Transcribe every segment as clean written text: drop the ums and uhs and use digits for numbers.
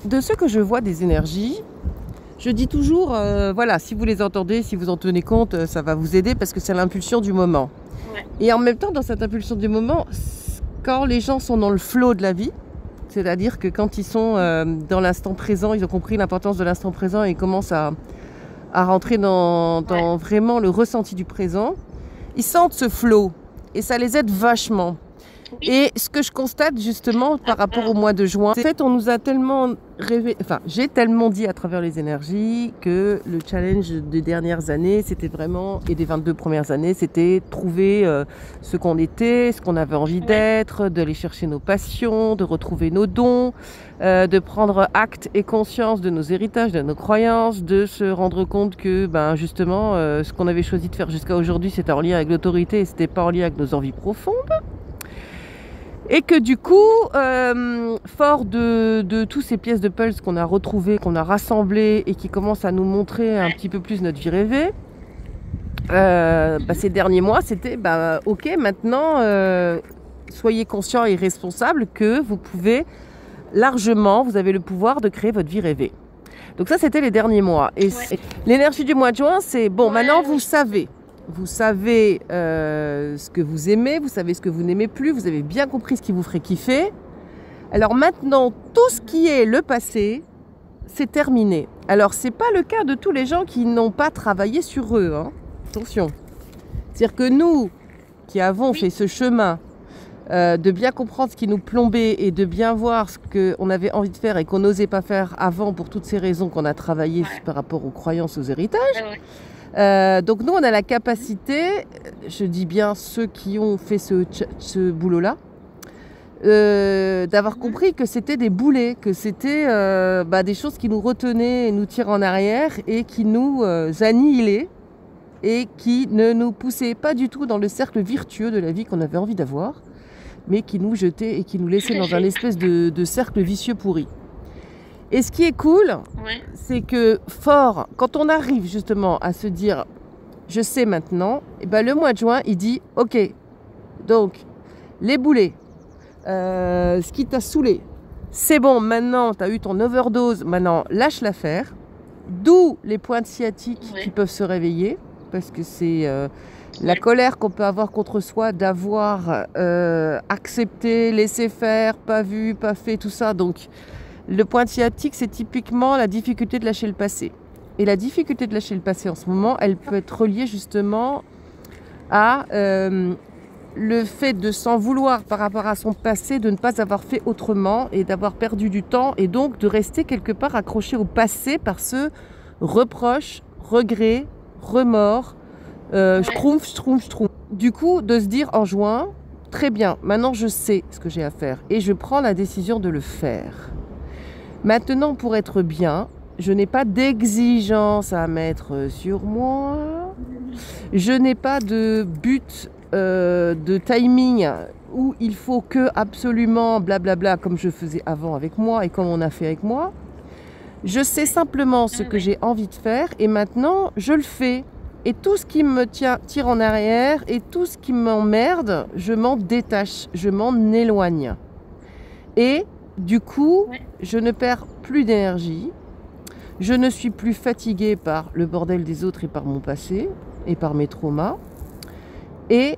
de ce que je vois des énergies, je dis toujours, voilà, si vous les entendez, si vous en tenez compte, ça va vous aider parce que c'est l'impulsion du moment. Ouais. Et en même temps, dans cette impulsion du moment, quand les gens sont dans le flow de la vie, c'est-à-dire que quand ils sont dans l'instant présent, ils ont compris l'importance de l'instant présent et ils commencent à rentrer dans vraiment le ressenti du présent, ils sentent ce flow et ça les aide vachement. Oui. Et ce que je constate justement par rapport au mois de juin, en fait on nous a tellement rêvé, enfin j'ai tellement dit à travers les énergies que le challenge des dernières années c'était vraiment, et des 22 premières années, c'était trouver ce qu'on était, ce qu'on avait envie d'être, d'aller chercher nos passions, de retrouver nos dons, de prendre acte et conscience de nos héritages, de nos croyances, de se rendre compte que ben justement ce qu'on avait choisi de faire jusqu'à aujourd'hui c'était en lien avec l'autorité et c'était pas en lien avec nos envies profondes. Et que du coup, fort de toutes ces pièces de puzzle qu'on a retrouvées, qu'on a rassemblées et qui commencent à nous montrer un petit peu plus notre vie rêvée, ces derniers mois, c'était ok, maintenant, soyez conscients et responsables que vous pouvez largement, vous avez le pouvoir de créer votre vie rêvée. Donc ça, c'était les derniers mois. Et l'énergie du mois de juin, c'est bon, maintenant vous savez. Vous savez ce que vous aimez, vous savez ce que vous n'aimez plus, vous avez bien compris ce qui vous ferait kiffer. Alors maintenant, tout ce qui est le passé, c'est terminé. Alors, ce n'est pas le cas de tous les gens qui n'ont pas travaillé sur eux. Hein. Attention. C'est-à-dire que nous, qui avons fait ce chemin de bien comprendre ce qui nous plombait et de bien voir ce qu'on avait envie de faire et qu'on n'osait pas faire avant pour toutes ces raisons qu'on a travaillé par rapport aux croyances, aux héritages. Donc nous on a la capacité, je dis bien ceux qui ont fait ce boulot-là, d'avoir compris que c'était des boulets, que c'était des choses qui nous retenaient et nous tirent en arrière et qui nous annihilaient et qui ne nous poussaient pas du tout dans le cercle virtueux de la vie qu'on avait envie d'avoir, mais qui nous jetaient et qui nous laissaient dans un espèce de cercle vicieux pourri. Et ce qui est cool, c'est que fort, quand on arrive justement à se dire « je sais maintenant », et le mois de juin, il dit « ok, donc les boulets, ce qui t'a saoulé, c'est bon, maintenant tu as eu ton overdose, maintenant lâche l'affaire ». D'où les pointes sciatiques qui peuvent se réveiller, parce que c'est la colère qu'on peut avoir contre soi d'avoir accepté, laissé faire, pas vu, pas fait, tout ça, donc... Le point sciatique, c'est typiquement la difficulté de lâcher le passé. Et la difficulté de lâcher le passé en ce moment, elle peut être reliée justement à le fait de s'en vouloir par rapport à son passé, de ne pas avoir fait autrement et d'avoir perdu du temps et donc de rester quelque part accroché au passé par ce reproche, regret, remords, schtroumpf. Du coup, de se dire en juin, très bien, maintenant je sais ce que j'ai à faire et je prends la décision de le faire. Maintenant, pour être bien, je n'ai pas d'exigence à mettre sur moi. Je n'ai pas de but de timing où il faut que absolument blablabla comme je faisais avant avec moi et comme on a fait avec moi. Je sais simplement ce que j'ai envie de faire et maintenant, je le fais. Et tout ce qui me tire en arrière et tout ce qui m'emmerde, je m'en détache, je m'en éloigne. Et du coup, je ne perds plus d'énergie, je ne suis plus fatiguée par le bordel des autres et par mon passé et par mes traumas. Et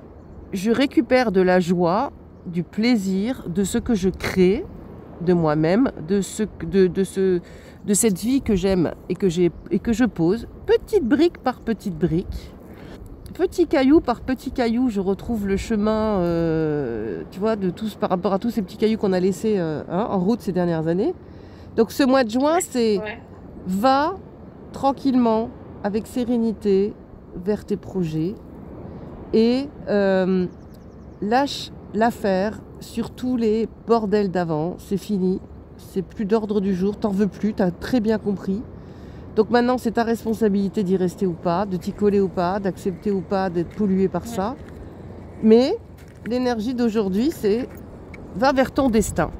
je récupère de la joie, du plaisir, de ce que je crée de moi-même, de cette vie que j'aime et que je pose, petite brique par petite brique. Petit caillou par petit caillou, je retrouve le chemin, tu vois, par rapport à tous ces petits cailloux qu'on a laissés en route ces dernières années. Donc ce mois de juin, c'est va tranquillement, avec sérénité, vers tes projets et lâche l'affaire sur tous les bordels d'avant. C'est fini, c'est plus d'ordre du jour, t'en veux plus, t'as très bien compris. Donc maintenant, c'est ta responsabilité d'y rester ou pas, de t'y coller ou pas, d'accepter ou pas d'être pollué par ça. Mais l'énergie d'aujourd'hui, c'est va vers ton destin.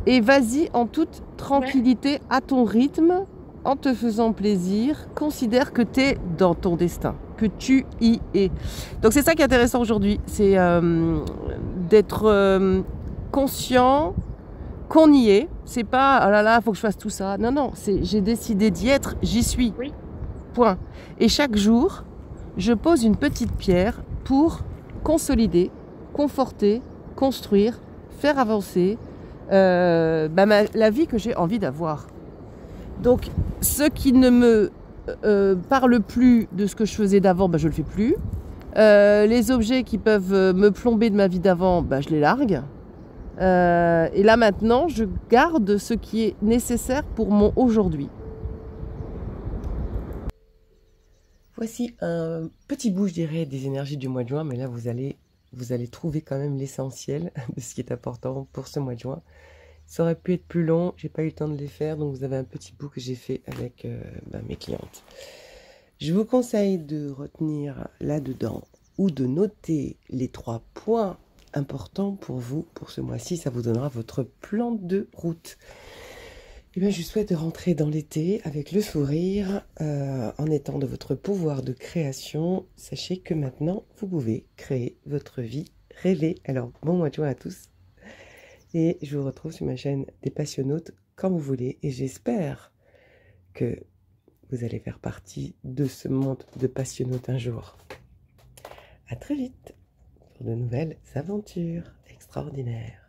Et vas-y en toute tranquillité, à ton rythme, en te faisant plaisir. Considère que tu es dans ton destin, que tu y es. Donc c'est ça qui est intéressant aujourd'hui, c'est d'être conscient qu'on y est. C'est pas, oh là là, faut que je fasse tout ça. Non, non, j'ai décidé d'y être, j'y suis. Oui. Point. Et chaque jour, je pose une petite pierre pour consolider, conforter, construire, faire avancer la vie que j'ai envie d'avoir. Donc, ce qui ne me parle plus de ce que je faisais d'avant, je le fais plus. Les objets qui peuvent me plomber de ma vie d'avant, je les largue. Et là maintenant, je garde ce qui est nécessaire pour mon aujourd'hui. Voici un petit bout, je dirais, des énergies du mois de juin, mais là vous allez trouver quand même l'essentiel de ce qui est important pour ce mois de juin. Ça aurait pu être plus long, j'ai pas eu le temps de les faire, donc vous avez un petit bout que j'ai fait avec mes clientes. Je vous conseille de retenir là-dedans ou de noter les 3 points important pour vous, pour ce mois-ci. Ça vous donnera votre plan de route. Et bien, je vous souhaite de rentrer dans l'été avec le sourire, en étant de votre pouvoir de création. Sachez que maintenant, vous pouvez créer votre vie rêvée. Alors, bon mois de juin à tous. Et je vous retrouve sur ma chaîne des Passionnautes quand vous voulez. Et j'espère que vous allez faire partie de ce monde de Passionnautes un jour. À très vite pour de nouvelles aventures extraordinaires.